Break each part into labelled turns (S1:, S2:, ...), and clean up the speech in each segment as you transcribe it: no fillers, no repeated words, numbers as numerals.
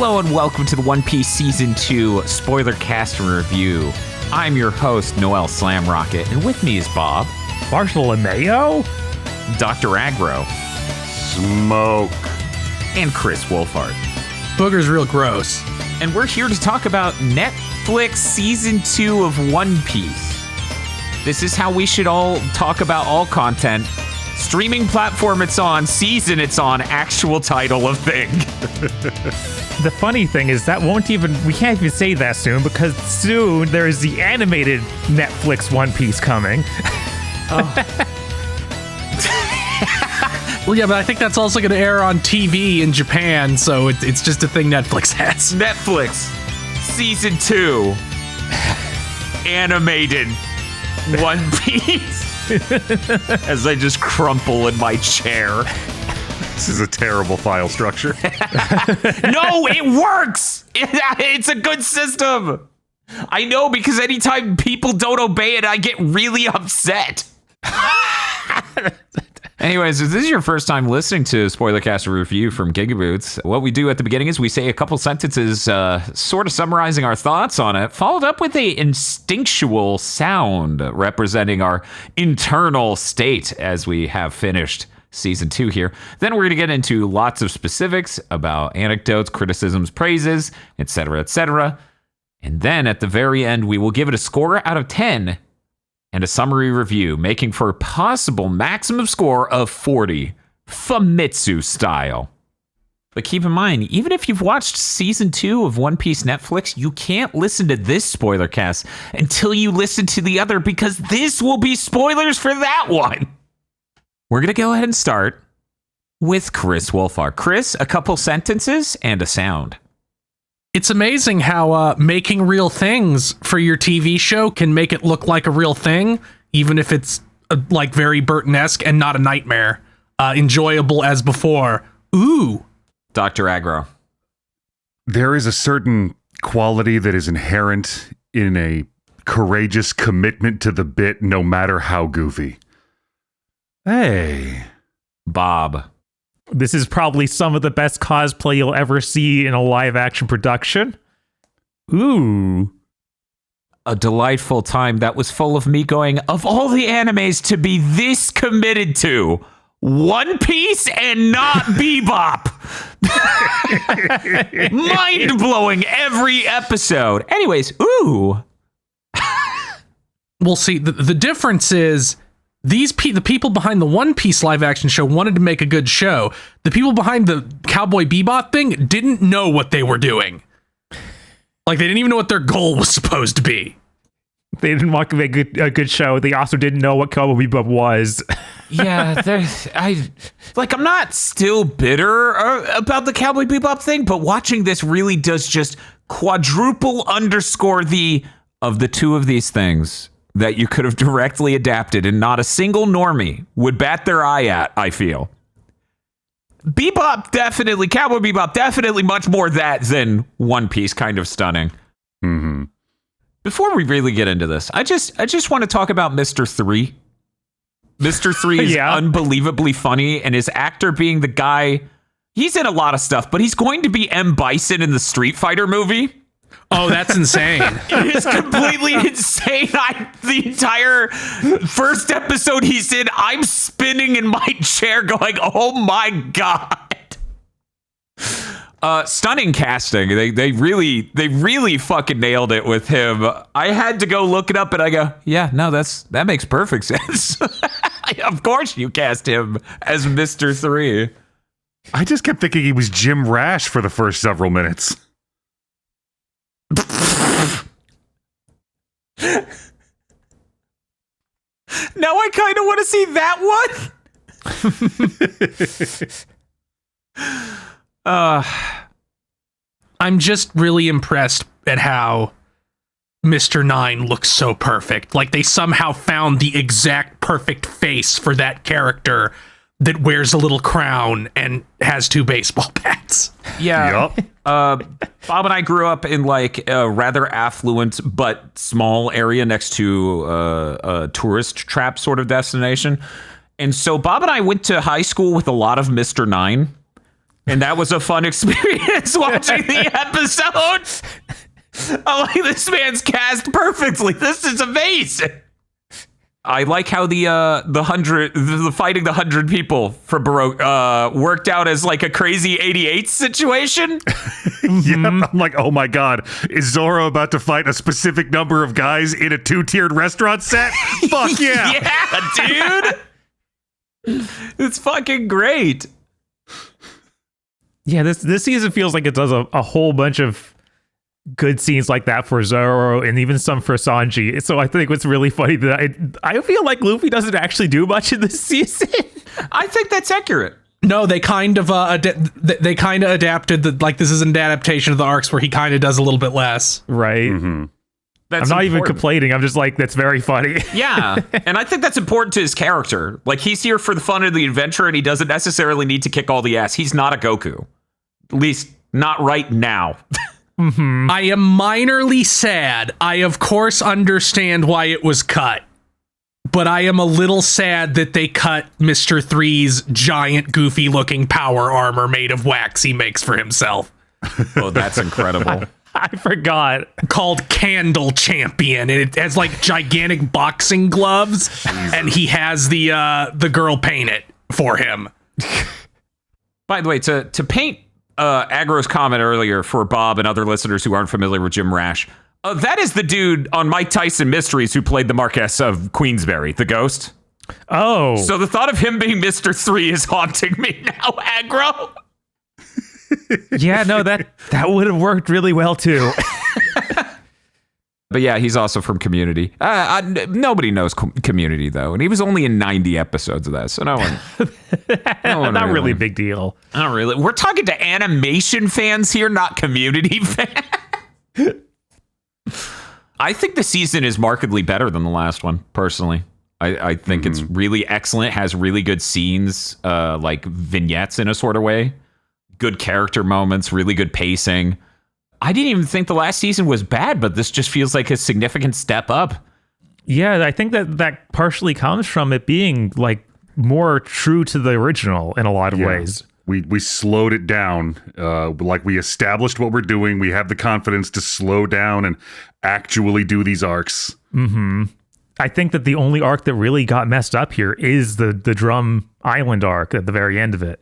S1: Hello and welcome to the One Piece Season 2 Spoiler Cast and Review. I'm your host, Noel Slamrocket, and with me is Bob.
S2: Marshall and Mayo?
S1: Dr. Agro.
S3: Smoke.
S1: And Chris Wolfhard.
S4: Booger's real gross.
S1: And we're here to talk about Netflix Season 2 of One Piece. This is how we should all talk about all content. Streaming platform it's on, season it's on, actual title of thing.
S2: The funny thing is we can't even say that soon because soon there is the animated Netflix One Piece coming.
S4: Well, yeah, but I think that's also going to air on TV in Japan, so it's just a thing Netflix has.
S1: Netflix Season 2 animated One Piece. As I just crumple in my chair.
S3: This is a terrible file structure.
S1: No, it works! It's a good system! I know, because anytime people don't obey it, I get really upset. Anyways, if this is your first time listening to Spoilercast Review from GigaBoots, what we do at the beginning is we say a couple sentences sort of summarizing our thoughts on it, followed up with a instinctual sound representing our internal state as we have finished Season 2 here. Then we're going to get into lots of specifics about anecdotes, criticisms, praises, etc., etc. And then at the very end, we will give it a score out of 10 and a summary review, making for a possible maximum score of 40, Famitsu style. But keep in mind, even if you've watched Season 2 of One Piece Netflix, you can't listen to this spoiler cast until you listen to the other, because this will be spoilers for that one. We're going to go ahead and start with Chris Wolfhard. Chris, a couple sentences and a sound.
S4: It's amazing how making real things for your TV show can make it look like a real thing, even if it's like very Burton-esque and not a nightmare. Enjoyable as before. Ooh.
S1: Dr. Agro.
S3: There is a certain quality that is inherent in a courageous commitment to the bit, no matter how goofy. Hey.
S1: Bob.
S2: This is probably some of the best cosplay you'll ever see in a live-action production. Ooh.
S1: A delightful time that was full of me going, of all the animes to be this committed to, One Piece and not Bebop. Mind-blowing every episode. Anyways, ooh.
S4: Well, see, the difference is the people behind the One Piece live action show wanted to make a good show. The people behind the Cowboy Bebop thing didn't know what they were doing. Like, they didn't even know what their goal was supposed to be.
S2: They didn't want to make a good show. They also didn't know what Cowboy Bebop was.
S1: Yeah, I'm not still bitter about the Cowboy Bebop thing, but watching this really does just quadruple underscore of the two of these things that you could have directly adapted and not a single normie would bat their eye at, I feel. Cowboy Bebop definitely much more that than One Piece, kind of stunning.
S3: Mm-hmm.
S1: Before we really get into this, I just want to talk about Mr. 3. Mr. 3 is unbelievably funny, and his actor being the guy, he's in a lot of stuff, but he's going to be M. Bison in the Street Fighter movie.
S4: Oh, that's insane.
S1: It is completely insane. The entire first episode he's in, I'm spinning in my chair going, oh my God. Stunning casting. They really fucking nailed it with him. I had to go look it up and I go, yeah, no, that makes perfect sense. Of course you cast him as Mr. 3.
S3: I just kept thinking he was Jim Rash for the first several minutes.
S1: Now I kind of want to see that one.
S4: I'm just really impressed at how Mr. 9 looks so perfect. Like, they somehow found the exact perfect face for that character that wears a little crown and has 2 baseball bats.
S1: Yeah.
S3: Yep.
S1: Bob and I grew up in like a rather affluent but small area next to a tourist trap sort of destination. And so Bob and I went to high school with a lot of Mr. 9. And that was a fun experience watching the episode. I'm like, this man's cast perfectly. This is amazing. I like how the fighting the 100 people for Baroque worked out as like a crazy 88 situation.
S3: Yep, I'm like, oh my god, is Zorro about to fight a specific number of guys in a 2-tiered restaurant set? Fuck yeah.
S1: Yeah, dude. It's fucking great.
S2: Yeah, this season feels like it does a whole bunch of good scenes like that for Zoro and even some for Sanji. So I think what's really funny that I feel like Luffy doesn't actually do much in this season.
S1: I think that's accurate.
S4: No, they kind of adapted this is an adaptation of the arcs where he kind of does a little bit less.
S2: Right.
S3: Mm-hmm.
S2: I'm not even complaining. I'm just like, that's very funny.
S1: Yeah. And I think that's important to his character. Like, he's here for the fun of the adventure, and he doesn't necessarily need to kick all the ass. He's not a Goku. At least not right now.
S2: Mm-hmm.
S4: I am minorly sad. I, of course, understand why it was cut. But I am a little sad that they cut Mr. 3's giant, goofy-looking power armor made of wax he makes for himself.
S1: Oh, that's incredible.
S2: I forgot.
S4: Called Candle Champion, and it has like gigantic boxing gloves, and he has the girl paint it for him.
S1: By the way, to paint Agro's comment earlier for Bob and other listeners who aren't familiar with Jim Rash, that is the dude on Mike Tyson Mysteries who played the Marquess of Queensberry, the ghost.
S2: Oh.
S1: So the thought of him being Mr. 3 is haunting me now, Agro.
S2: Yeah, no, that would have worked really well too.
S1: But yeah, he's also from Community. Nobody knows Community though, and he was only in 90 episodes of that, so no one
S2: Not really big deal.
S1: Not really. We're talking to animation fans here, not Community fans. I think the season is markedly better than the last one, personally. I think it's really excellent, has really good scenes, like vignettes in a sort of way. Good character moments, really good pacing. I didn't even think the last season was bad, but this just feels like a significant step up.
S2: Yeah, I think that partially comes from it being like more true to the original in a lot of ways.
S3: We slowed it down. Like we established what we're doing. We have the confidence to slow down and actually do these arcs.
S2: Mm-hmm. I think that the only arc that really got messed up here is the Drum Island arc at the very end of it.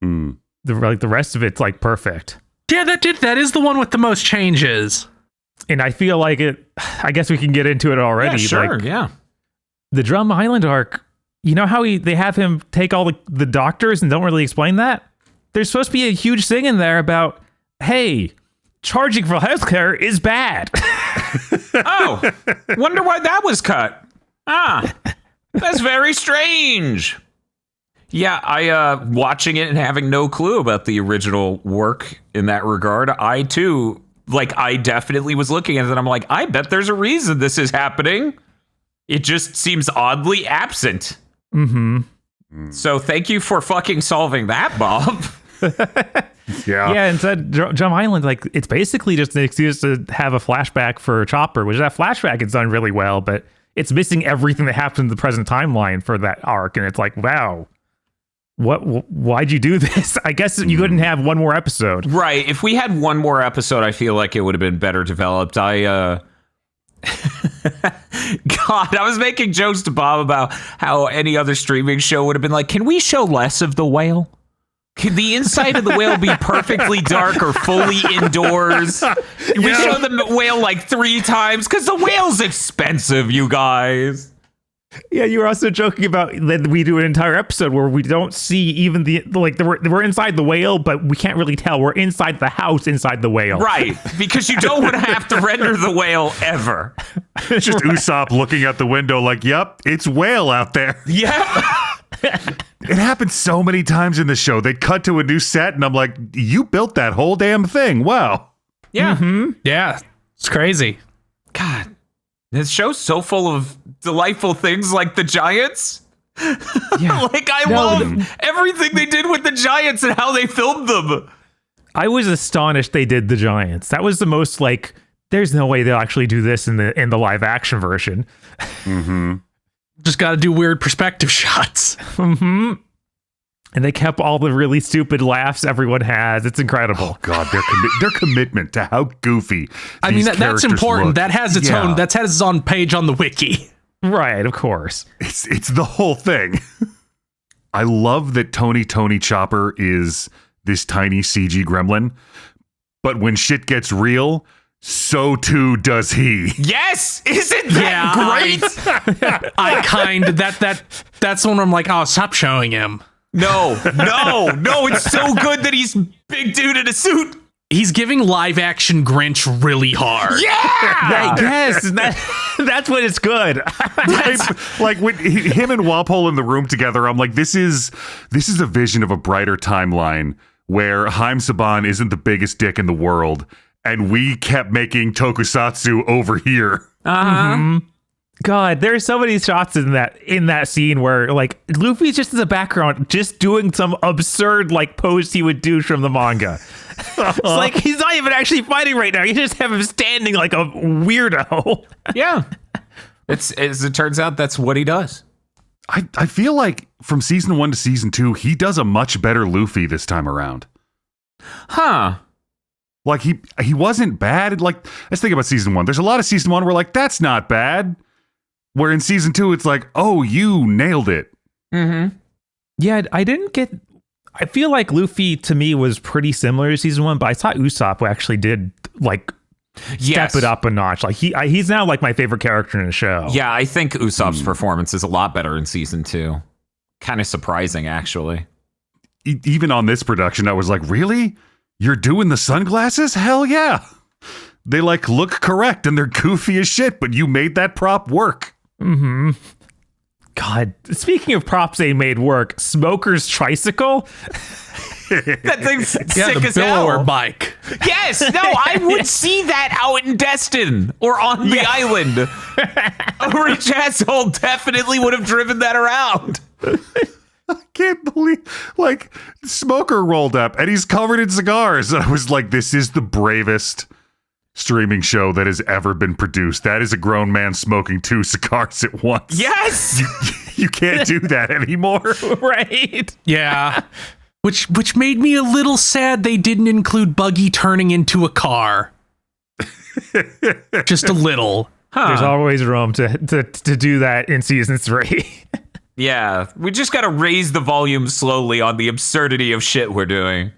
S3: Mm.
S2: The rest of it's like perfect.
S4: Yeah, that is the one with the most changes.
S2: And I feel like I guess we can get into it already.
S1: Yeah, sure,
S2: like,
S1: yeah.
S2: The Drum Island arc, you know how they have him take all the doctors and don't really explain that? There's supposed to be a huge thing in there about, hey, charging for healthcare is bad.
S1: Oh, wonder why that was cut. That's very strange. Yeah, I watching it and having no clue about the original work in that regard, I too, I definitely was looking at it and I'm like, I bet there's a reason this is happening. It just seems oddly absent.
S2: Mm-hmm.
S1: So thank you for fucking solving that, Bob.
S2: Yeah, instead, Drum Island, it's basically just an excuse to have a flashback for Chopper, which that flashback is done really well, but it's missing everything that happened in the present timeline for that arc, and it's like, wow. Why'd you do this? I guess you couldn't have one more episode.
S1: Right. If we had one more episode, I feel like it would have been better developed. God, I was making jokes to Bob about how any other streaming show would have been like, can we show less of the whale? Can the inside of the whale be perfectly dark or fully indoors? We show the whale 3 times because the whale's expensive, you guys.
S2: Yeah, you were also joking about that we do an entire episode where we don't see even we're inside the whale, but we can't really tell. We're inside the house, inside the whale.
S1: Right, because you don't want to have to render the whale ever.
S3: It's just Usopp looking out the window like, yep, it's whale out there.
S1: Yep.
S3: It happens so many times in the show. They cut to a new set and I'm like, you built that whole damn thing. Wow.
S1: Yeah.
S2: Mm-hmm.
S4: Yeah, it's crazy.
S1: God, this show's so full of delightful things like the Giants.
S2: Yeah.
S1: I love everything they did with the Giants and how they filmed them.
S2: I was astonished they did the Giants. That was the most there's no way they'll actually do this in the live action version.
S3: Mm-hmm.
S4: Just got to do weird perspective shots.
S2: Mm-hmm. And they kept all the really stupid laughs everyone has. It's incredible.
S3: Oh God, their commitment to how goofy.
S4: I mean, that's important.
S3: Look.
S4: That has its own. That has its own page on the wiki.
S2: Right, of course.
S3: It's the whole thing. I love that Tony Chopper is this tiny CG gremlin, but when shit gets real, so too does he.
S1: Yes, isn't that great?
S4: That's when I'm like, oh, stop showing him.
S1: No, it's so good that he's big dude in a suit.
S4: He's giving live action Grinch really hard.
S1: Yeah!
S2: Yes, that's when it's good.
S3: Like when him and Walpole in the room together, I'm like, this is a vision of a brighter timeline where Haim Saban isn't the biggest dick in the world, and we kept making tokusatsu over here.
S2: God, there's so many shots in that scene where like Luffy's just in the background, just doing some absurd like pose he would do from the manga. It's like he's not even actually fighting right now. You just have him standing like a weirdo.
S1: Yeah, it's as it turns out, that's what he does.
S3: I feel like from season 1 to season 2, he does a much better Luffy this time around.
S1: Huh.
S3: Like he wasn't bad. Like let's think about season 1. There's a lot of season 1 where like that's not bad. Where in season 2, it's like, oh, you nailed it.
S2: Mm-hmm. Yeah, I feel like Luffy to me was pretty similar to season 1, but I thought Usopp actually did like step it up a notch. Like he's now like my favorite character in the show.
S1: Yeah, I think Usopp's performance is a lot better in season 2. Kind of surprising, actually.
S3: Even on this production, I was like, really? You're doing the sunglasses? Hell yeah. They like look correct and they're goofy as shit, but you made that prop work.
S2: Mm-hmm. God, speaking of props they made work, Smoker's tricycle.
S1: That thing's sick
S4: the
S1: as hell.
S4: Billower bike.
S1: Yes, no, I would see that out in Destin or on the island. A rich asshole definitely would have driven that around.
S3: I can't believe, like, Smoker rolled up and he's covered in cigars. And I was like, this is the bravest streaming show that has ever been produced. That is a grown man smoking 2 cigars at once.
S1: Yes!
S3: You can't do that anymore.
S2: Right?
S4: Yeah. Which made me a little sad they didn't include Buggy turning into a car. Just a little.
S2: There's always room to do that in season 3.
S1: Yeah, we just gotta raise the volume slowly on the absurdity of shit we're doing.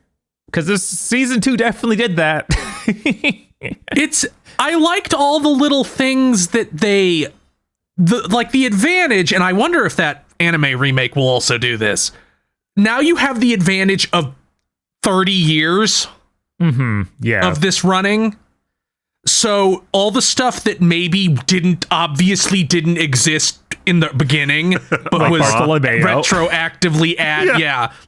S2: Because this season 2 definitely did that.
S4: I liked all the little things that the advantage, and I wonder if that anime remake will also do this. Now you have the advantage of 30 years of this running. So all the stuff that maybe obviously didn't exist in the beginning, but like was retroactively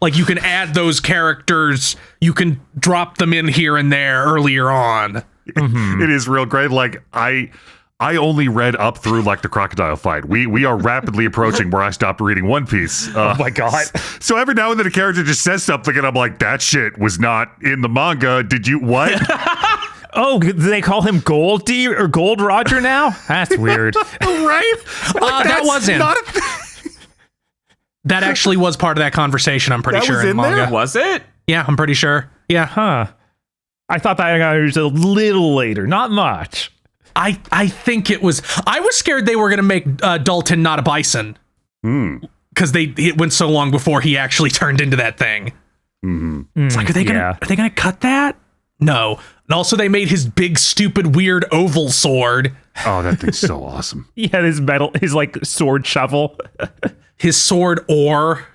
S4: like you can add those characters, you can drop them in here and there earlier on.
S3: It is real great. Like I only read up through like the crocodile fight. We are rapidly approaching where I stopped reading One Piece.
S2: Oh my god!
S3: So every now and then a character just says something, and I'm like, that shit was not in the manga. Did you what?
S2: Oh, do they call him Gold D or Gold Roger now? That's weird.
S3: Right? Like,
S4: that wasn't. That actually was part of that conversation, I'm pretty sure.
S3: Was in
S4: manga.
S3: there?
S1: Was it?
S4: Yeah, I'm pretty sure. Yeah.
S2: Huh. I thought that was a little later. Not much.
S4: I think it was. I was scared they were going to make Dalton not a bison. Because it went so long before he actually turned into that thing. It's like, are they gonna cut that? No. And also they made his big, stupid, weird oval sword.
S3: Oh, that thing's so awesome.
S2: He had his like sword shovel.
S4: His sword oar.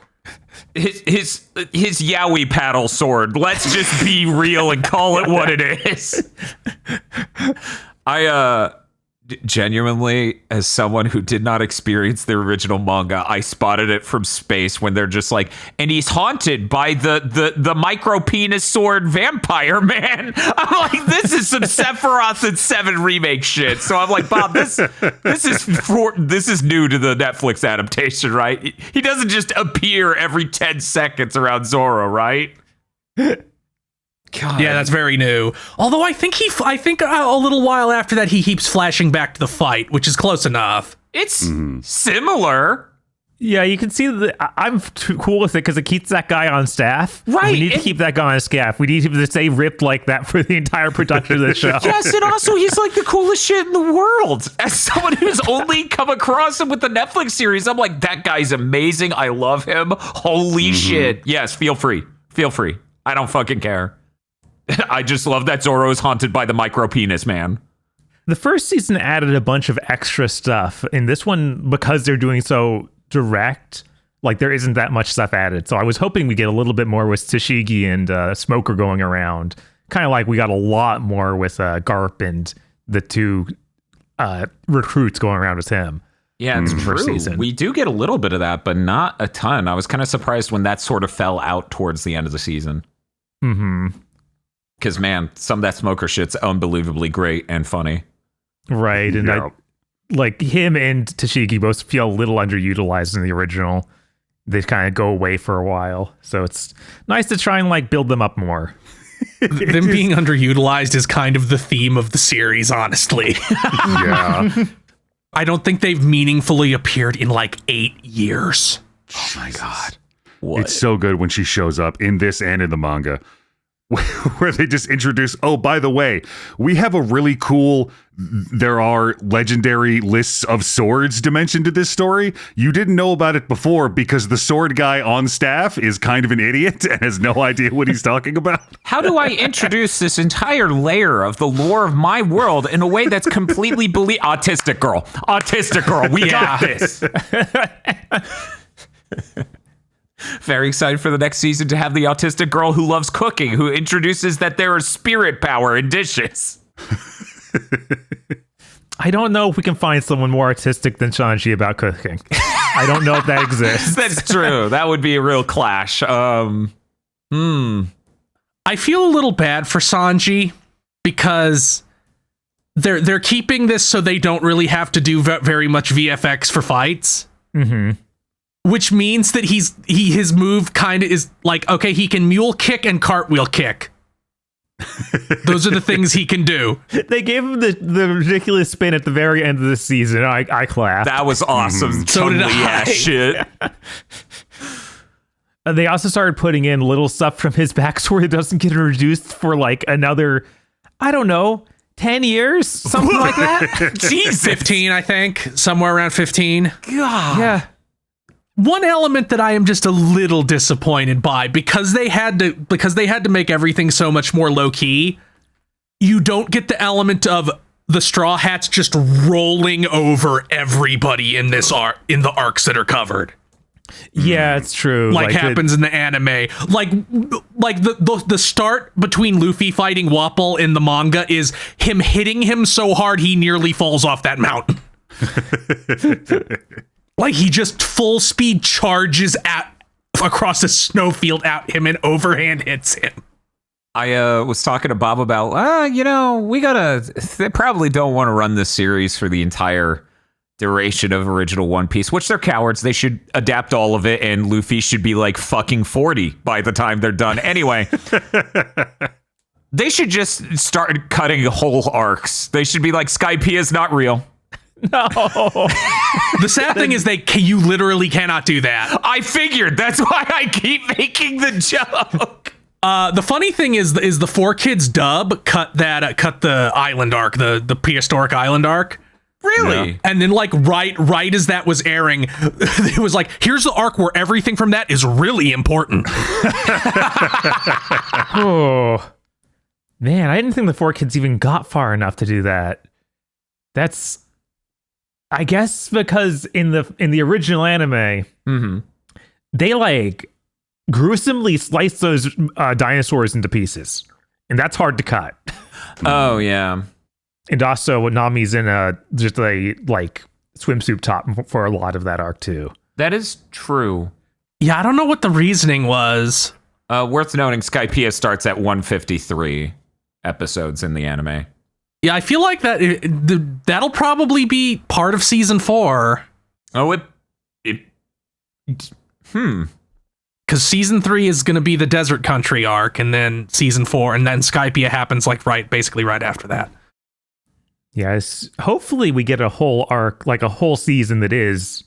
S1: His yaoi paddle sword. Let's just be real and call it what it is. I genuinely, as someone who did not experience the original manga, I spotted it from space when they're just like, and he's haunted by the micro penis sword vampire man. I'm like, this is some Sephiroth and 7 remake shit. So I'm like, Bob, this is new to the Netflix adaptation, right? He doesn't just appear every 10 seconds around Zoro, right?
S4: God. Yeah, that's very new. Although I think a little while after that he keeps flashing back to the fight, which is close enough.
S1: It's similar.
S2: Yeah, you can see that I'm too cool with it because it keeps that guy on staff.
S1: Right.
S2: We need to keep that guy on staff. We need him to stay ripped like that for the entire production of the show.
S1: Yes, and also he's like the coolest shit in the world. As someone who's only come across him with the Netflix series, I'm like, that guy's amazing. I love him. Holy shit. Yes, feel free. Feel free. I don't fucking care. I just love that Zorro is haunted by the micro penis man.
S2: The first season added a bunch of extra stuff. In this one, because they're doing so direct, like there isn't that much stuff added. So I was hoping we get a little bit more with Tashigi and Smoker going around. Kind of like we got a lot more with Garp and the two recruits going around with him.
S1: Yeah, it's
S2: first
S1: true.
S2: season.
S1: We do get a little bit of that, but not a ton. I was kind of surprised when that sort of fell out towards the end of the season.
S2: Mm-hmm.
S1: Because, man, some of that Smoker shit's unbelievably great and funny.
S2: Right, and
S3: Yeah.
S2: like him and Tashigi both feel a little underutilized in the original. They kind of go away for a while, so it's nice to try and like build them up more.
S4: Them being underutilized is kind of the theme of the series, honestly.
S3: Yeah.
S4: I don't think they've meaningfully appeared in like 8 years.
S1: Oh, my God.
S3: It's so good when she shows up in this and in the manga. Where they just introduce, oh, by the way, we have a really cool, there are legendary lists of swords dimension to this story. You didn't know about it before because the sword guy on staff is kind of an idiot and has no idea what he's talking about.
S1: How do I introduce this entire layer of the lore of my world in a way that's completely autistic girl? Autistic girl, we got this. Very excited for the next season to have the autistic girl who loves cooking, who introduces that there is spirit power in dishes.
S2: I don't know if we can find someone more artistic than Shanji about cooking. I don't know if that exists.
S1: That's true. That would be a real clash.
S4: I feel a little bad for Sanji because they're keeping this so they don't really have to do very much VFX for fights.
S2: Mm-hmm.
S4: Which means that his move kind of is like, okay, he can mule kick and cartwheel kick. Those are the things he can do.
S2: They gave him the ridiculous spin at the very end of the season. I clapped.
S1: That was awesome.
S4: So did
S1: Chun-Li
S4: I.
S1: ass shit.
S2: They also started putting in little stuff from his backstory that doesn't get introduced for like another, I don't know, 10 years? Something like that?
S1: Jesus.
S4: 15, I think. Somewhere around 15.
S1: God.
S2: Yeah.
S4: One element that I am just a little disappointed by because they had to make everything so much more low key. You don't get the element of the Straw Hats just rolling over everybody in this in the arcs that are covered.
S2: Yeah, it's true.
S4: Like happens in the anime. Like the start between Luffy fighting Wapol in the manga is him hitting him so hard he nearly falls off that mountain. Like he just full speed charges across a snowfield at him and overhand hits him.
S1: I was talking to Bob about, they probably don't want to run this series for the entire duration of original One Piece, which they're cowards. They should adapt all of it, and Luffy should be like fucking 40 by the time they're done. Anyway, they should just start cutting whole arcs. They should be like, Skypiea is not real.
S2: No.
S4: The sad thing is you literally cannot do that.
S1: I figured. That's why I keep making the joke.
S4: The funny thing is the 4Kids dub cut the island arc, the prehistoric island arc.
S1: Really?
S4: Yeah. And then like right as that was airing, it was like, here's the arc where everything from that is really important.
S2: Oh. Man, I didn't think the 4Kids even got far enough to do that. That's, I guess, because in the original anime, they like gruesomely slice those dinosaurs into pieces, and that's hard to cut.
S1: Oh yeah.
S2: And also, Nami's in just a like swimsuit top for a lot of that arc too.
S1: That is true.
S4: Yeah, I don't know what the reasoning was.
S1: Worth noting, Skypiea starts at 153 episodes in the anime.
S4: Yeah, I feel like that'll probably be part of season 4.
S1: Oh,
S4: Because season 3 is going to be the desert country arc, and then season 4, and then Skypiea happens like basically right after that.
S2: Yes, hopefully we get a whole arc, like a whole season that is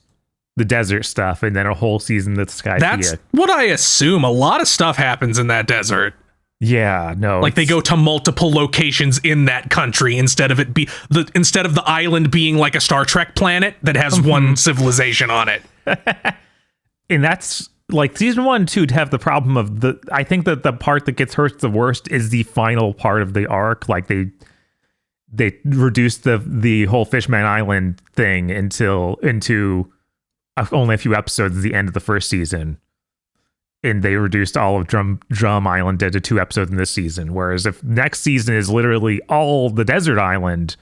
S2: the desert stuff, and then a whole season with Skypiea.
S4: That's what I assume. A lot of stuff happens in that desert.
S2: Yeah, no.
S4: Like they go to multiple locations in that country instead of the island being like a Star Trek planet that has one civilization on it.
S2: And that's like season 1 and 2 to have the problem of I think that the part that gets hurt the worst is the final part of the arc. Like they reduced the whole Fishman Island thing into only a few episodes at the end of the first season. And they reduced all of Drum Island to 2 episodes in this season. Whereas if next season is literally all the desert island,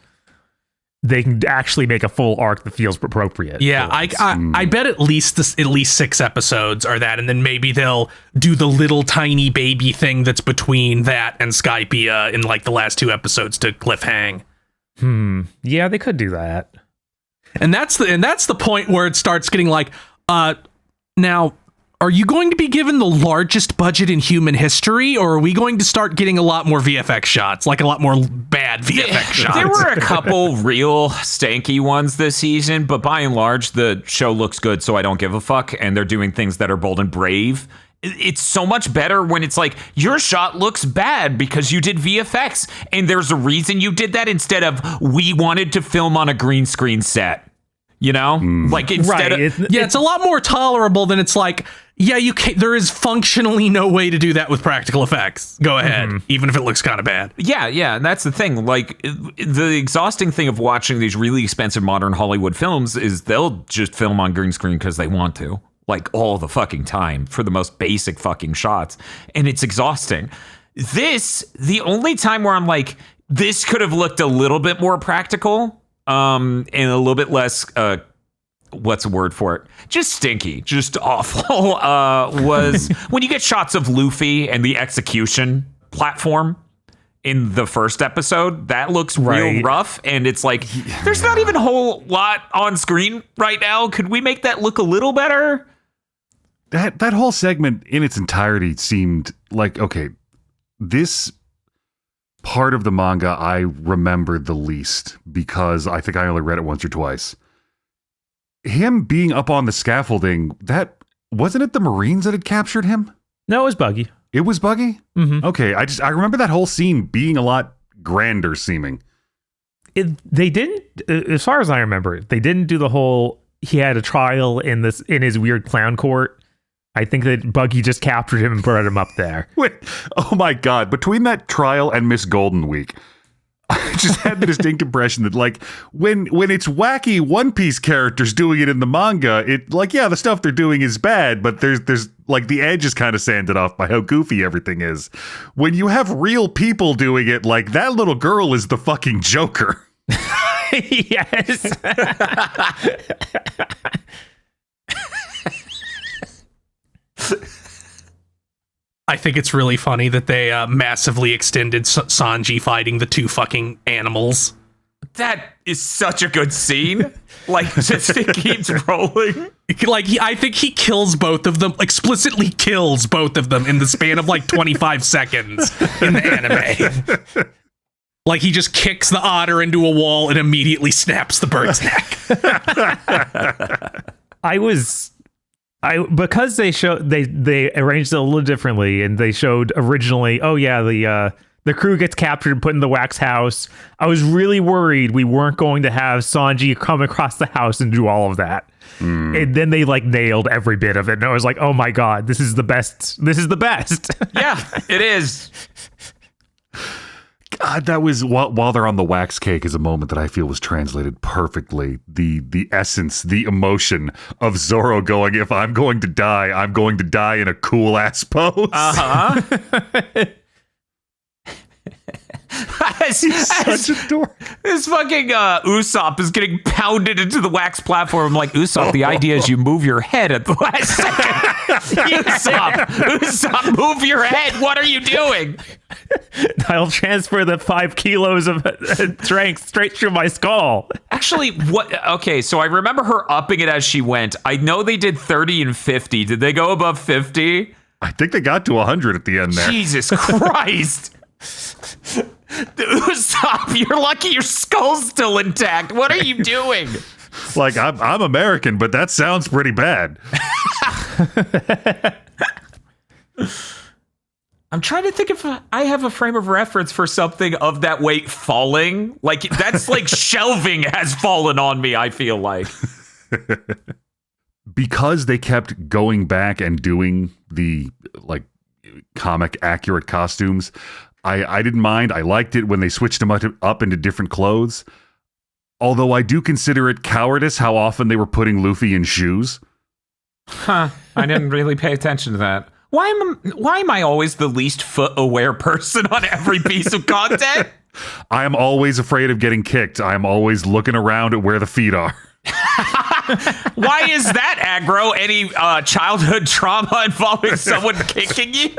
S2: they can actually make a full arc that feels appropriate.
S4: Yeah, I bet at least 6 episodes are that, and then maybe they'll do the little tiny baby thing that's between that and Skypiea in like the last 2 episodes to cliffhang.
S2: Yeah, they could do that.
S4: And that's the point where it starts getting like, now, are you going to be given the largest budget in human history, or are we going to start getting a lot more VFX shots, like a lot more bad VFX shots?
S1: There were a couple real stanky ones this season, but by and large, the show looks good, so I don't give a fuck, and they're doing things that are bold and brave. It's so much better when it's like, your shot looks bad because you did VFX, and there's a reason you did that instead of, we wanted to film on a green screen set. You know, like instead of
S4: it's a lot more tolerable than it's like, yeah, you can't. There is functionally no way to do that with practical effects. Go ahead, even if it looks kind of bad.
S1: Yeah, and that's the thing. Like the exhausting thing of watching these really expensive modern Hollywood films is they'll just film on green screen because they want to, like all the fucking time for the most basic fucking shots, and it's exhausting. The only time where I'm like, this could have looked a little bit more practical. And a little bit less, what's the word for it? Just stinky, just awful, was when you get shots of Luffy and the execution platform in the first episode. That looks real rough, and it's like, there's not even a whole lot on screen right now. Could we make that look a little better?
S3: That whole segment in its entirety seemed like, okay, this part of the manga I remembered the least because I think I only read it once or twice. Him being up on the scaffolding, that wasn't it the Marines that had captured him?
S2: No, it was Buggy.
S3: It was Buggy?
S2: Mm-hmm.
S3: Okay, I remember that whole scene being a lot grander seeming.
S2: They didn't, as far as I remember, they didn't do the whole, he had a trial in his weird clown court. I think that Buggy just captured him and brought him up there.
S3: Wait, oh my God. Between that trial and Miss Golden Week, I just had the distinct impression that, like, when it's wacky One Piece characters doing it in the manga, it, like, yeah, the stuff they're doing is bad, but there's like, the edge is kind of sanded off by how goofy everything is. When you have real people doing it, like, that little girl is the fucking Joker.
S2: Yes.
S4: I think it's really funny that they massively extended Sanji fighting the 2 fucking animals.
S1: That is such a good scene. Like, just it keeps rolling.
S4: Like, I think he kills both of them, explicitly kills both of them in the span of like 25 seconds in the anime. Like, he just kicks the otter into a wall and immediately snaps the bird's neck.
S2: Because they arranged it a little differently, and they showed originally, the crew gets captured and put in the wax house. I was really worried we weren't going to have Sanji come across the house and do all of that. And then they like nailed every bit of it, and I was like, oh my God, this is the best. This is the best.
S1: Yeah, it is.
S3: God, that was while they're on the wax cake is a moment that I feel was translated perfectly. The essence, the emotion of Zoro going, if I'm going to die, I'm going to die in a cool ass pose. Such a dork.
S1: This fucking Usopp is getting pounded into the wax platform. I'm like, Usopp, the idea is you move your head at the last second. Usopp, move your head. What are you doing?
S2: I'll transfer the 5 kilos of strength straight through my skull.
S1: Actually, what? Okay, so I remember her upping it as she went. I know they did 30 and 50. Did they go above 50?
S3: I think they got to 100 at the end there.
S1: Jesus Christ. Usopp, you're lucky your skull's still intact. What are you doing?
S3: Like, I'm American, but that sounds pretty bad.
S1: I'm trying to think if I have a frame of reference for something of that weight falling. Like, that's like shelving has fallen on me, I feel like.
S3: Because they kept going back and doing the, like, comic accurate costumes, I didn't mind. I liked it when they switched them up into different clothes. Although I do consider it cowardice how often they were putting Luffy in shoes.
S1: Huh. I didn't really pay attention to that. Why am I always the least foot-aware person on every piece of content?
S3: I am always afraid of getting kicked. I am always looking around at where the feet are.
S1: Why is that, aggro? Any childhood trauma involving someone kicking you?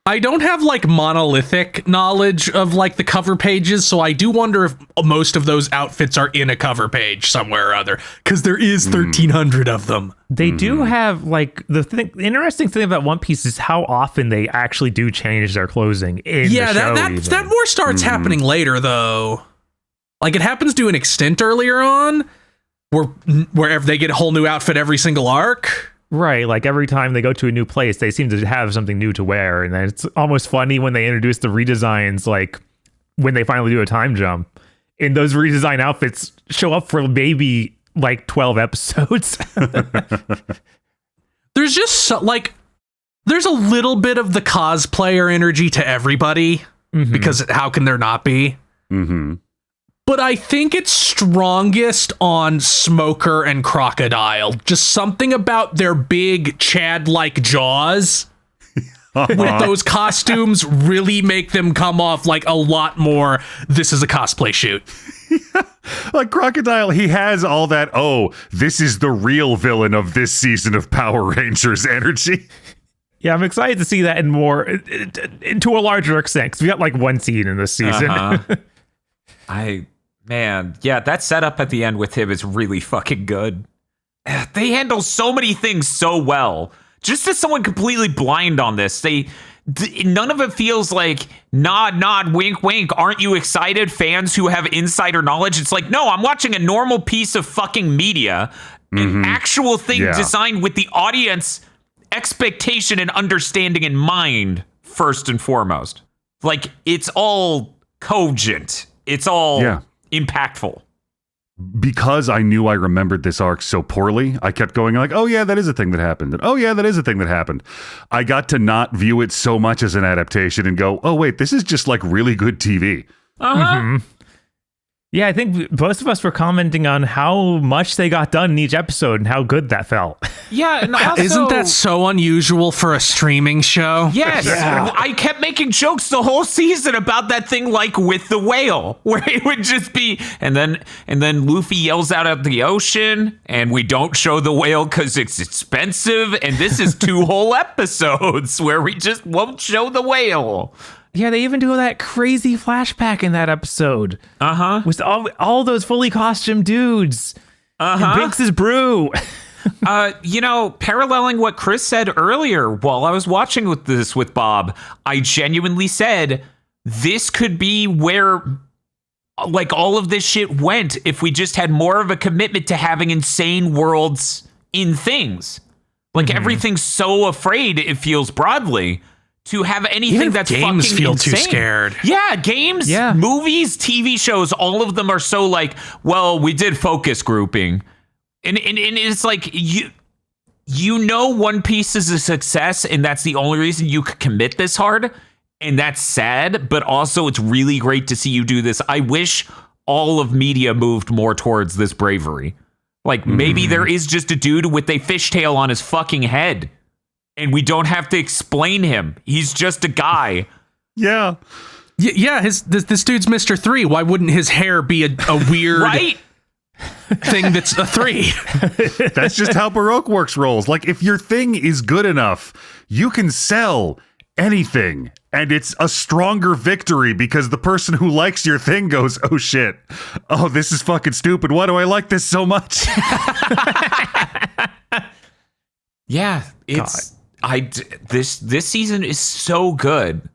S4: I don't have like monolithic knowledge of like the cover pages, so I do wonder if most of those outfits are in a cover page somewhere or other, because there is 1,300 of them.
S2: They do have like the interesting thing about One Piece is how often they actually do change their clothing in the show.
S4: That more starts happening later though. Like it happens to an extent earlier on, where they get a whole new outfit every single arc.
S2: Right, like every time they go to a new place, they seem to have something new to wear, and it's almost funny when they introduce the redesigns, like when they finally do a time jump, and those redesigned outfits show up for maybe like 12 episodes.
S4: There's just there's a little bit of the cosplayer energy to everybody, because how can there not be? Mm-hmm. But I think it's strongest on Smoker and Crocodile. Just something about their big Chad-like jaws with those costumes really make them come off like a lot more, this is a cosplay shoot.
S3: Like Crocodile, he has all that, this is the real villain of this season of Power Rangers energy.
S2: Yeah, I'm excited to see that in more, to a larger extent, because we got like one scene in this season.
S1: Man, yeah, that setup at the end with him is really fucking good. They handle so many things so well. Just as someone completely blind on this, none of it feels like nod, wink, wink. Aren't you excited, fans who have insider knowledge? It's like, no, I'm watching a normal piece of fucking media, an actual thing designed with the audience expectation and understanding in mind, first and foremost. Like, it's all cogent. It's all impactful.
S3: Because I knew I remembered this arc so poorly, I kept going like, oh yeah, that is a thing that happened. And oh yeah, that is a thing that happened. I got to not view it so much as an adaptation and go, oh wait, this is just like really good TV.
S2: Yeah, I think both of us were commenting on how much they got done in each episode and how good that felt.
S1: Yeah, and also,
S4: isn't that so unusual for a streaming show?
S1: Yes, I kept making jokes the whole season about that thing, like with the whale, where it would just be, and then Luffy yells out at the ocean, and we don't show the whale because it's expensive, and this is 2 whole episodes where we just won't show the whale.
S2: Yeah, they even do that crazy flashback in that episode. With all those fully costumed dudes. Binks' brew.
S1: Paralleling what Chris said earlier while I was watching this with Bob, I genuinely said this could be where like all of this shit went if we just had more of a commitment to having insane worlds in things. Like everything's so afraid, it feels broadly. To have anything
S4: even
S1: that's
S4: games
S1: fucking
S4: feel
S1: insane.
S4: too scared.
S1: Yeah, games, movies, TV shows, all of them are so like, well, we did focus grouping. And it's like, you know One Piece is a success, and that's the only reason you could commit this hard. And that's sad, but also it's really great to see you do this. I wish all of media moved more towards this bravery. Like, maybe there is just a dude with a fishtail on his fucking head. And we don't have to explain him. He's just a guy.
S3: Yeah.
S4: Yeah, this dude's Mr. 3. Why wouldn't his hair be a weird
S1: right?
S4: thing that's a 3?
S3: That's just how Baroque Works rolls. Like, if your thing is good enough, you can sell anything. And it's a stronger victory because the person who likes your thing goes, oh shit. Oh, this is fucking stupid. Why do I like this so much?
S1: Yeah, it's... This season is so good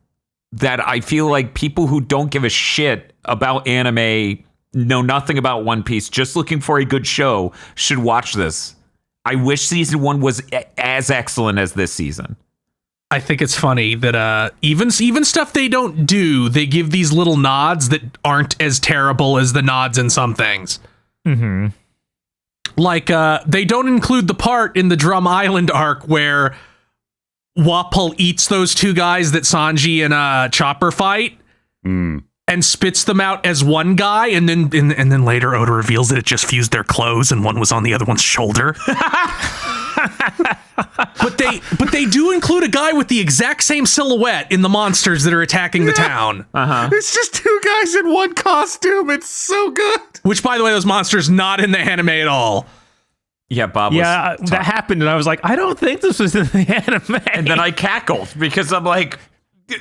S1: that I feel like people who don't give a shit about anime know nothing about One Piece, just looking for a good show, should watch this. I wish season 1 was as excellent as this season.
S4: I think it's funny that even stuff they don't do, they give these little nods that aren't as terrible as the nods in some things.
S2: Mm-hmm.
S4: Like, they don't include the part in the Drum Island arc where Wapol eats those 2 guys that Sanji and Chopper fight and spits them out as one guy, and then later Oda reveals that it just fused their clothes and one was on the other one's shoulder. But they do include a guy with the exact same silhouette in the monsters that are attacking the town.
S3: It's just 2 guys in one costume. It's so good.
S4: Which, by the way, those monsters not in the anime at all.
S1: Yeah, Bob was
S2: that happened, and I was like, I don't think this was in the anime.
S1: And then I cackled because I'm like,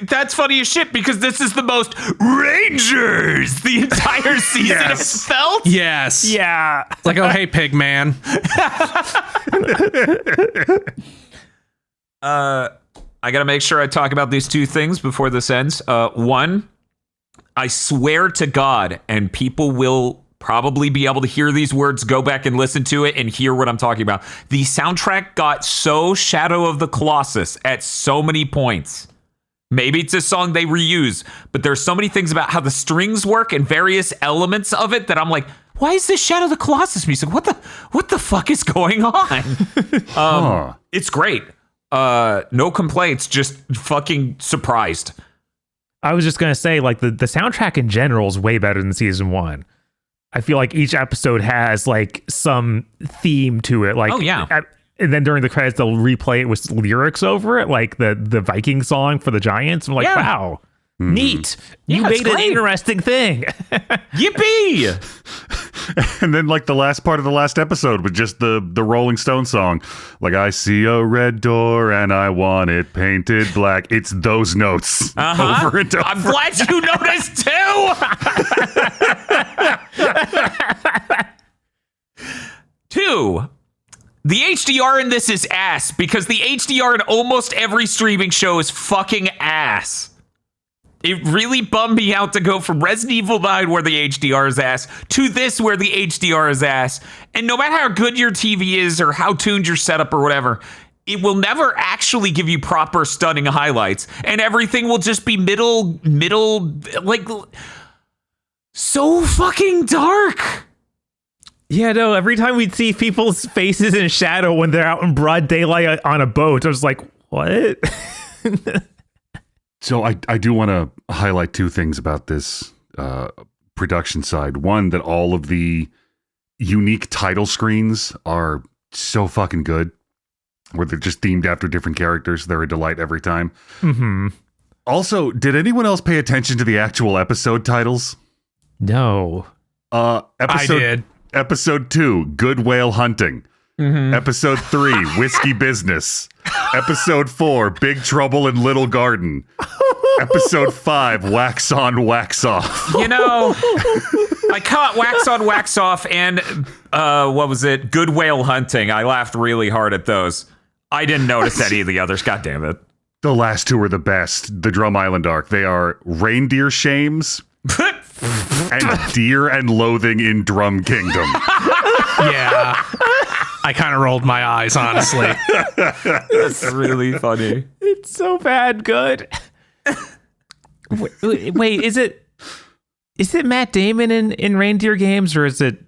S1: that's funny as shit, because this is the most Rangers the entire season has felt.
S4: Yes.
S2: Yeah.
S4: It's like, oh, hey, pig man.
S1: I gotta make sure I talk about these 2 things before this ends. One, I swear to God, and people will probably be able to hear these words, go back and listen to it and hear what I'm talking about. The soundtrack got so Shadow of the Colossus at so many points. Maybe it's a song they reuse, but there's so many things about how the strings work and various elements of it that I'm like, why is this Shadow of the Colossus music? What the fuck is going on? It's great. No complaints, just fucking surprised.
S2: I was just going to say, like, the soundtrack in general is way better than season 1. I feel like each episode has, like, some theme to it. Like, and then during the credits, they'll replay it with lyrics over it, like the Viking song for the Giants. I'm like, wow, neat. You made an interesting thing.
S1: Yippee!
S3: And then, like, the last part of the last episode with just the Rolling Stone song. Like, I see a red door and I want it painted black. It's those notes over and over.
S1: I'm glad you noticed too. 2. The HDR in this is ass, because the HDR in almost every streaming show is fucking ass. It really bummed me out to go from Resident Evil 9, where the HDR is ass, to this, where the HDR is ass. And no matter how good your TV is or how tuned your setup or whatever, it will never actually give you proper stunning highlights. And everything will just be middle, like, so fucking dark.
S2: Yeah, no, every time we'd see people's faces in shadow when they're out in broad daylight on a boat, I was like, what?
S3: So I do want to highlight 2 things about this production side. One, that all of the unique title screens are so fucking good, where they're just themed after different characters. They're a delight every time.
S2: Mm-hmm.
S3: Also, did anyone else pay attention to the actual episode titles?
S2: No.
S4: I did.
S3: Episode 2, Good Whale Hunting. Mm-hmm. Episode 3, Whiskey Business. Episode 4, Big Trouble in Little Garden. Episode 5, Wax On, Wax Off.
S1: You know, I caught Wax On, Wax Off and, what was it? Good Whale Hunting. I laughed really hard at those. I didn't notice any of the others. God damn it.
S3: The last 2 are the best. The Drum Island arc. They are Reindeer Shames and Deer and Loathing in Drum Kingdom.
S4: Yeah. I kind of rolled my eyes, honestly.
S1: It's really funny.
S2: It's so bad good. Wait, is it Matt Damon in Reindeer Games, or is it?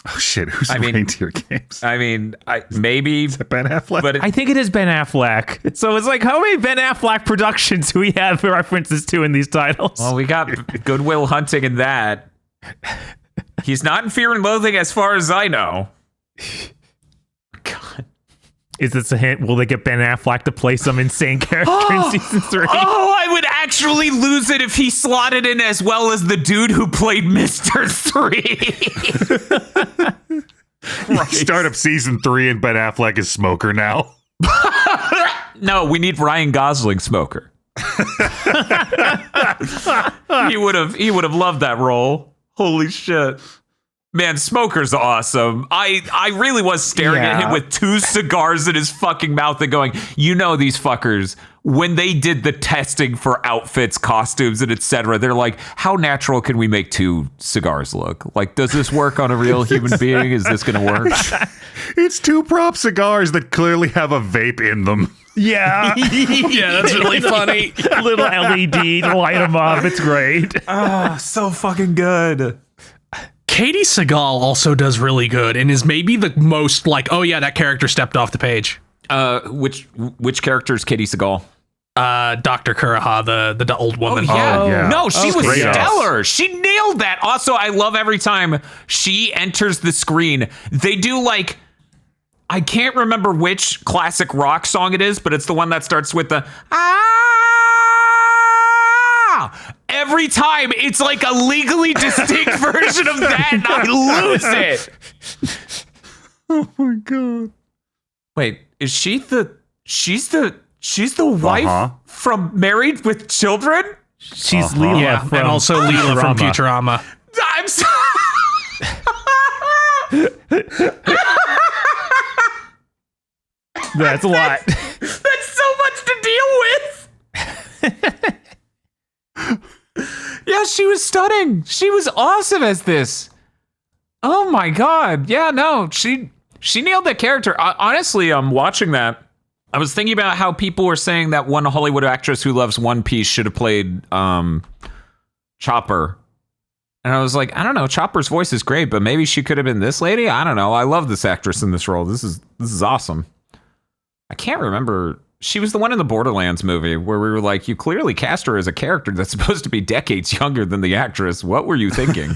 S3: Oh shit! Who's Reindeer Games?
S1: I mean, maybe
S3: is it Ben Affleck?
S1: But
S2: I think it is Ben Affleck. So it's like, how many Ben Affleck productions do we have references to in these titles?
S1: Well, we got Good Will Hunting in that. He's not in Fear and Loathing, as far as I know. God.
S2: Is this a hint? Will they get Ben Affleck to play some insane character in season 3?
S1: Oh, I would actually lose it if he slotted in as well as the dude who played Mr. 3.
S3: Right. Start up season 3 and Ben Affleck is Smoker now.
S1: No, we need Ryan Gosling Smoker. He would have loved that role. Holy shit. Man, Smoker's awesome. I really was staring at him with 2 cigars in his fucking mouth and going, you know, these fuckers, when they did the testing for outfits, costumes, and etc., they're like, how natural can we make 2 cigars look? Like, does this work on a real human being? Is this going to work?
S3: It's 2 prop cigars that clearly have a vape in them.
S2: Yeah.
S4: Yeah, that's really funny.
S2: Little LED to light them up. It's great.
S1: So fucking good.
S4: Katie Seagal also does really good and is maybe the most like, oh yeah, that character stepped off the page.
S1: Which character is Katie Seagal?
S4: Dr. Kuraha, the old woman.
S3: Yeah.
S1: No, she was
S3: great.
S1: stellar. She nailed that. Also, I love every time she enters the screen, they do like, I can't remember which classic rock song it is, but it's the one that starts with the every time it's like a legally distinct version of that, and I lose it.
S3: Oh my god.
S1: Wait, is she's the wife from Married with Children?
S2: She's Leela.
S4: Yeah,
S2: from
S4: and also Leela from Futurama.
S1: I'm so
S2: That's a lot.
S1: That's so much to deal with. Yeah, she was stunning. She was awesome as this. Oh my god. Yeah, no, she nailed that character. Honestly, watching that, I was thinking about how people were saying that one Hollywood actress who loves One Piece should have played Chopper. And I was like, I don't know, Chopper's voice is great, but maybe she could have been this lady. I don't know. I love this actress in this role. This is awesome. I can't remember. She was the one in the Borderlands movie where we were like, you clearly cast her as a character that's supposed to be decades younger than the actress. What were you thinking?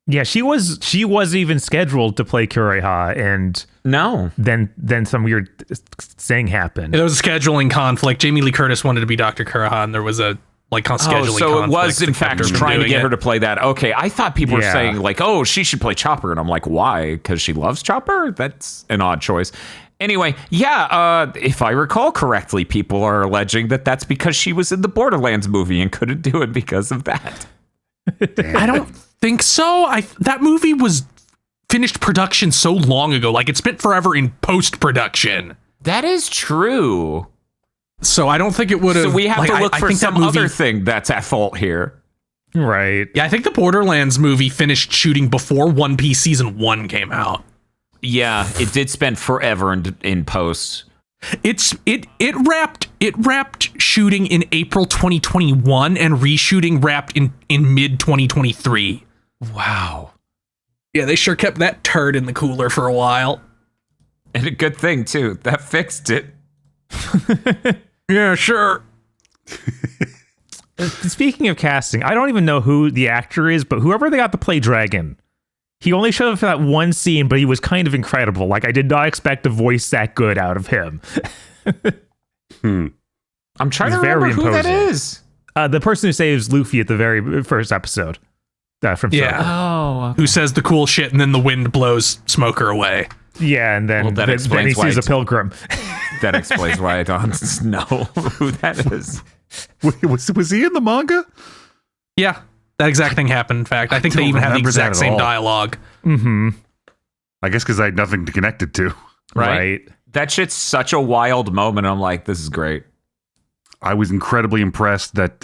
S2: Yeah, she wasn't even scheduled to play Kureha, and
S1: No.
S2: then some weird thing happened.
S4: There was a scheduling conflict. Jamie Lee Curtis wanted to be Dr. Kuraha, and there was a scheduling
S1: so
S4: conflict.
S1: it was in fact trying to get her to
S4: to.
S1: play that. Okay, I thought people were
S2: Yeah.
S1: saying like, oh, she should play Chopper, and I'm like, why? Because she loves Chopper? That's an odd choice. Anyway, yeah, if I recall correctly, people are alleging that that's because she was in the Borderlands movie and couldn't do it because of that.
S4: I don't think so. That movie was finished production so long ago. Like, it spent forever in post-production.
S1: That is true.
S4: So I don't think it would have.
S1: So we have to look
S4: I
S1: for
S4: think
S1: some
S4: that movie,
S1: other thing that's at fault here.
S2: Right.
S4: Yeah, I think the Borderlands movie finished shooting before One Piece Season 1 came out.
S1: Yeah, it did spend forever in post.
S4: It wrapped shooting in April 2021 and reshooting wrapped in mid 2023.
S1: Wow.
S4: Yeah, they sure kept that turd in the cooler for a while.
S1: And a good thing, too. That fixed it.
S4: Yeah, sure.
S2: Speaking of casting, I don't even know who the actor is, but whoever they got to play Dragon, he only showed up for that one scene, but he was kind of incredible. Like, I did not expect a voice that good out of him.
S1: I'm trying
S2: He's
S1: to remember
S2: very
S1: who that
S2: imposing.
S1: is.
S2: The person who saves Luffy at the very first episode. From
S4: Yeah.
S2: Solo.
S1: Oh.
S4: Who says the cool shit and then the wind blows Smoker away.
S2: Yeah, and then,
S1: Well, that
S2: then
S1: explains
S2: he
S1: why
S2: sees a
S1: it's-
S2: pilgrim.
S1: That explains why I don't know who that is.
S3: Was he in the manga?
S4: Yeah, that exact thing happened, in fact. I think they
S3: don't
S4: even have the
S3: remember that
S4: exact
S3: at
S4: same
S3: all.
S4: dialogue.
S2: Mm-hmm.
S3: I guess because I had nothing to connect it to.
S1: Right? That shit's such a wild moment. I'm like, this is great.
S3: I was incredibly impressed that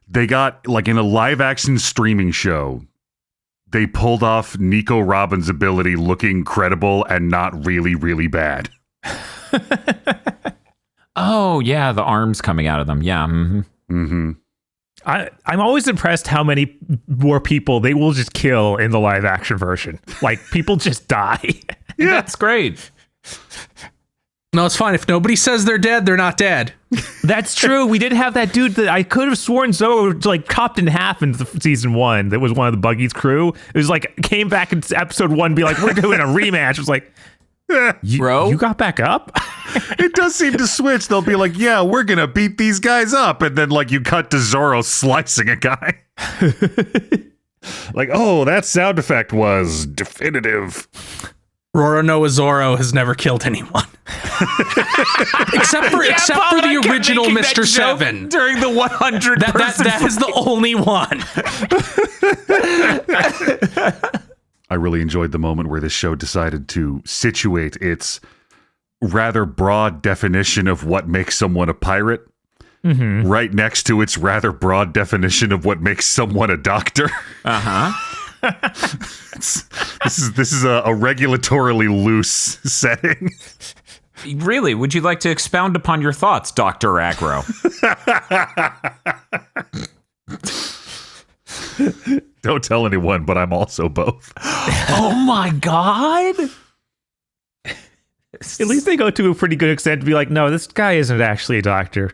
S3: they got, like, in a live action streaming show, they pulled off Nico Robin's ability looking credible and not really, really bad.
S1: Oh, yeah, the arms coming out of them. Yeah. Mm-hmm.
S3: Mm-hmm.
S2: I'm always impressed how many more people they will just kill in the live action version. Like, people just die.
S1: Yeah. That's great.
S4: No, it's fine. If nobody says they're dead, they're not dead.
S2: That's true. We did have that dude that I could have sworn Zoe like chopped in half in season 1. That was one of the Buggy's crew. It was like, came back in episode 1, be like, we're doing a rematch. It was like,
S1: Bro?
S2: you got back up?
S3: It does seem to switch. They'll be like, yeah, we're going to beat these guys up. And then, like, you cut to Zoro slicing a guy. Like, oh, that sound effect was definitive.
S4: Roronoa Zoro has never killed anyone. except for the
S1: kept
S4: original
S1: making that
S4: Mr.
S1: joke
S4: Seven.
S1: during the 100.
S4: That is the only one.
S3: I really enjoyed the moment where this show decided to situate its rather broad definition of what makes someone a pirate right next to its rather broad definition of what makes someone a doctor. This is a regulatorily loose setting.
S1: Really, would you like to expound upon your thoughts, Dr. Agro?
S3: Don't tell anyone, but I'm also both.
S1: Oh my God.
S2: At least they go to a pretty good extent to be like, no, this guy isn't actually a doctor.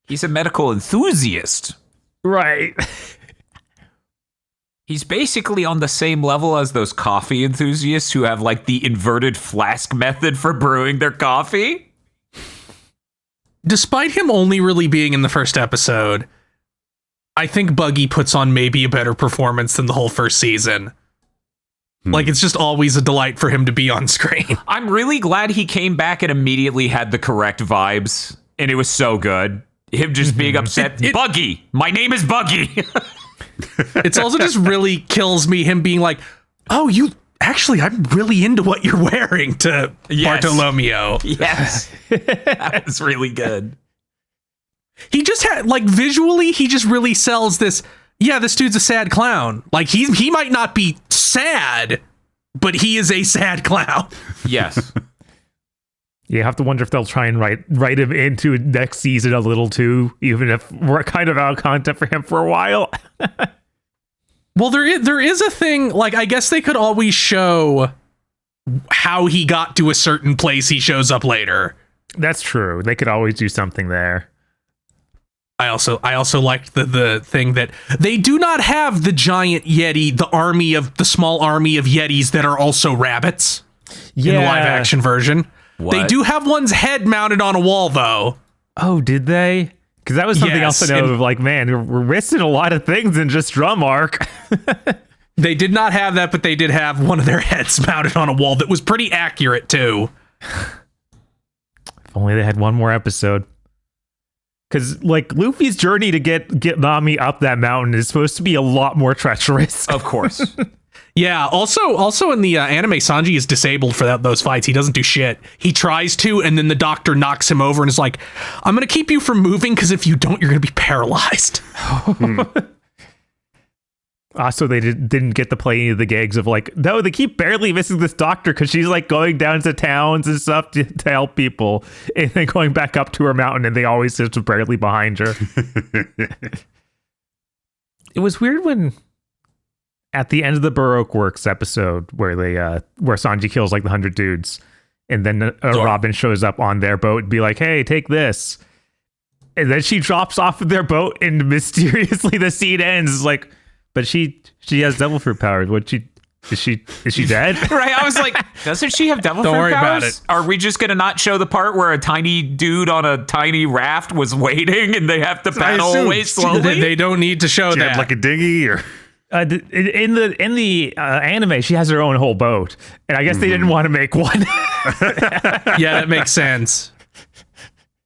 S1: He's a medical enthusiast.
S2: Right.
S1: He's basically on the same level as those coffee enthusiasts who have like the inverted flask method for brewing their coffee.
S4: Despite him only really being in the first episode, I think Buggy puts on maybe a better performance than the whole first season. Like, it's just always a delight for him to be on screen.
S1: I'm really glad he came back and immediately had the correct vibes, and it was so good. Him just being upset. Buggy! My name is Buggy!
S4: It's also just really kills me, him being like, oh, I'm really into what you're wearing to Bartolomeo.
S1: Yes. That was really good.
S4: He just had, like, visually, he just really sells this, this dude's a sad clown. Like, he might not be sad, but he is a sad clown.
S1: Yes.
S2: You have to wonder if they'll try and write him into next season a little too, even if we're kind of out of content for him for a while.
S4: Well, there is a thing, like, I guess they could always show how he got to a certain place he shows up later.
S2: That's true. They could always do something there.
S4: I also liked the thing that they do not have the giant Yeti, the small army of Yetis that are also rabbits in the live action version.
S1: What?
S4: They do have one's head mounted on a wall, though.
S2: Oh, did they? Because that was something else I know of, like, man, we're missing a lot of things in just drum arc.
S4: They did not have that, but they did have one of their heads mounted on a wall that was pretty accurate, too.
S2: If only they had one more episode. Because, like, Luffy's journey to get Nami up that mountain is supposed to be a lot more treacherous.
S1: Of course.
S4: Yeah, also in the anime, Sanji is disabled for those fights. He doesn't do shit. He tries to, and then the doctor knocks him over and is like, I'm going to keep you from moving, because if you don't, you're going to be paralyzed.
S2: Also, they didn't get to play any of the gags of, like, no, they keep barely missing this doctor because she's, like, going down to towns and stuff to help people, and then going back up to her mountain, and they always just barely behind her. It was weird when, at the end of the Baroque Works episode, where Sanji kills, like, the 100 dudes, and then Robin shows up on their boat and be like, hey, take this. And then she drops off of their boat, and mysteriously the scene ends. It's like, but she has devil fruit powers. Is she dead?
S1: Right. I was like, doesn't she have devil fruit powers?
S4: Don't worry about it.
S1: Are we just going to not show the part where a tiny dude on a tiny raft was waiting and they have to paddle away slowly?
S4: They don't need to show
S3: She
S4: that.
S3: had like a dinghy or...
S2: In the anime, she has her own whole boat, and I guess they didn't want to make one.
S4: Yeah, that makes sense.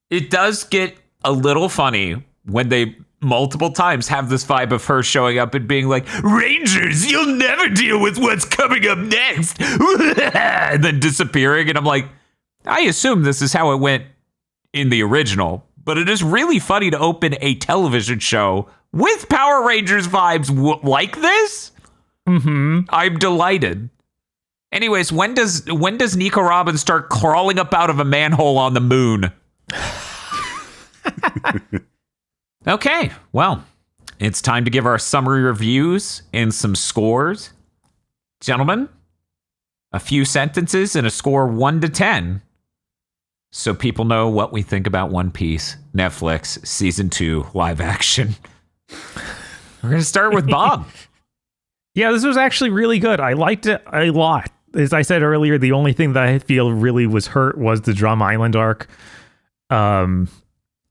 S1: It does get a little funny when they multiple times have this vibe of her showing up and being like, Rangers, you'll never deal with what's coming up next. And then disappearing. And I'm like, I assume this is how it went in the original, but it is really funny to open a television show with Power Rangers vibes like this. I'm delighted. Anyways, when does Nico Robin start crawling up out of a manhole on the moon? Okay, well, it's time to give our summary reviews and some scores. Gentlemen, a few sentences and a score 1 to 10, so people know what we think about One Piece, Netflix, Season 2, live action. We're going to start with Bob.
S2: Yeah, this was actually really good. I liked it a lot. As I said earlier, the only thing that I feel really was hurt was the Drum Island arc. In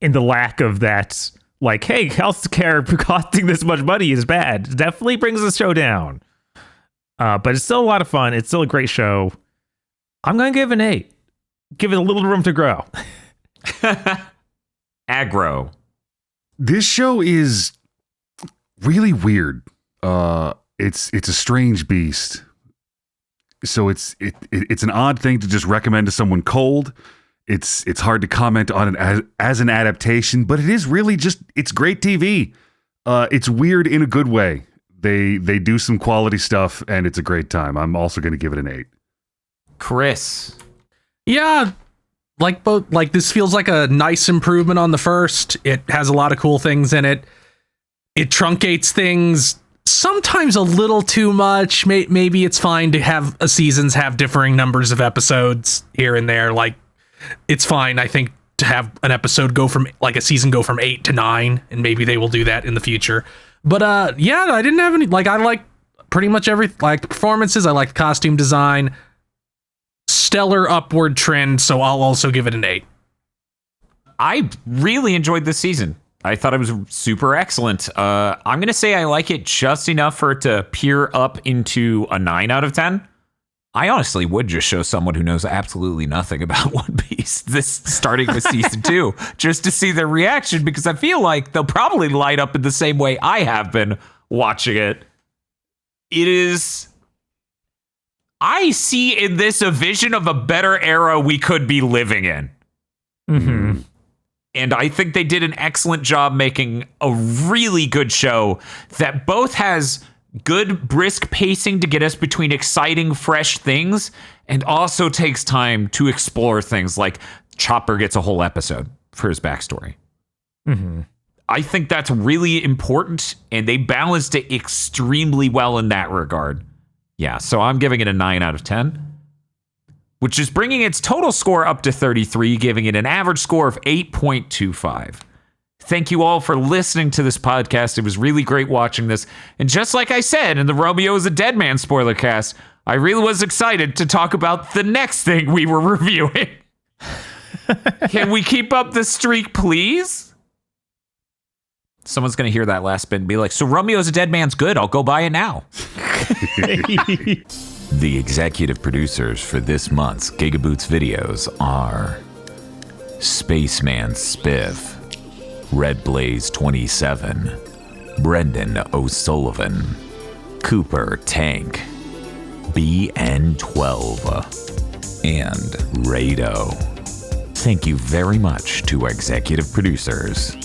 S2: the lack of that, like, hey, healthcare costing this much money is bad. It definitely brings the show down. But it's still a lot of fun. It's still a great show. I'm going to give an 8. Give it a little room to grow.
S1: Aggro.
S3: This show is really weird. It's a strange beast. So it's an odd thing to just recommend to someone cold. It's hard to comment on it as an adaptation, but it is really just, it's great TV. It's weird in a good way. They do some quality stuff, and it's a great time. I'm also going to give it an 8.
S1: Chris.
S4: Yeah, this feels like a nice improvement on the first. It has a lot of cool things in it. It truncates things sometimes a little too much. Maybe it's fine to have seasons have differing numbers of episodes here and there. Like, it's fine, I think, to have an episode go from, like, a season go from 8 to 9, and maybe they will do that in the future. But yeah, I didn't have any, like, I like pretty much the performances. I like the costume design. Stellar upward trend, so I'll also give it an 8.
S1: I really enjoyed this season. I thought it was super excellent. I'm going to say I like it just enough for it to peer up into a 9 out of 10. I honestly would just show someone who knows absolutely nothing about One Piece this starting with season 2 just to see their reaction, because I feel like they'll probably light up in the same way I have been watching it. It is... I see in this a vision of a better era we could be living in.
S2: Mm-hmm.
S1: And I think they did an excellent job making a really good show that both has good, brisk pacing to get us between exciting, fresh things, and also takes time to explore things like Chopper gets a whole episode for his backstory.
S2: Mm-hmm.
S1: I think that's really important, and they balanced it extremely well in that regard. Yeah, so I'm giving it a 9 out of 10, which is bringing its total score up to 33, giving it an average score of 8.25. Thank you all for listening to this podcast. It was really great watching this. And just like I said in the Romeo is a Dead Man spoiler cast, I really was excited to talk about the next thing we were reviewing. Can we keep up the streak, please? Someone's going to hear that last bit and be like, so Romeo is a Dead Man's good. I'll go buy it now. The executive producers for this month's GigaBoots videos are Spaceman Spiff, Red Blaze 27, Brendan O'Sullivan, Cooper Tank, BN12, and Rado. Thank you very much to our executive producers,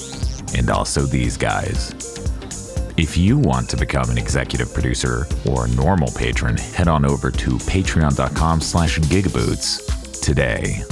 S1: and also these guys. If you want to become an executive producer or a normal patron, head on over to patreon.com/gigaboots today.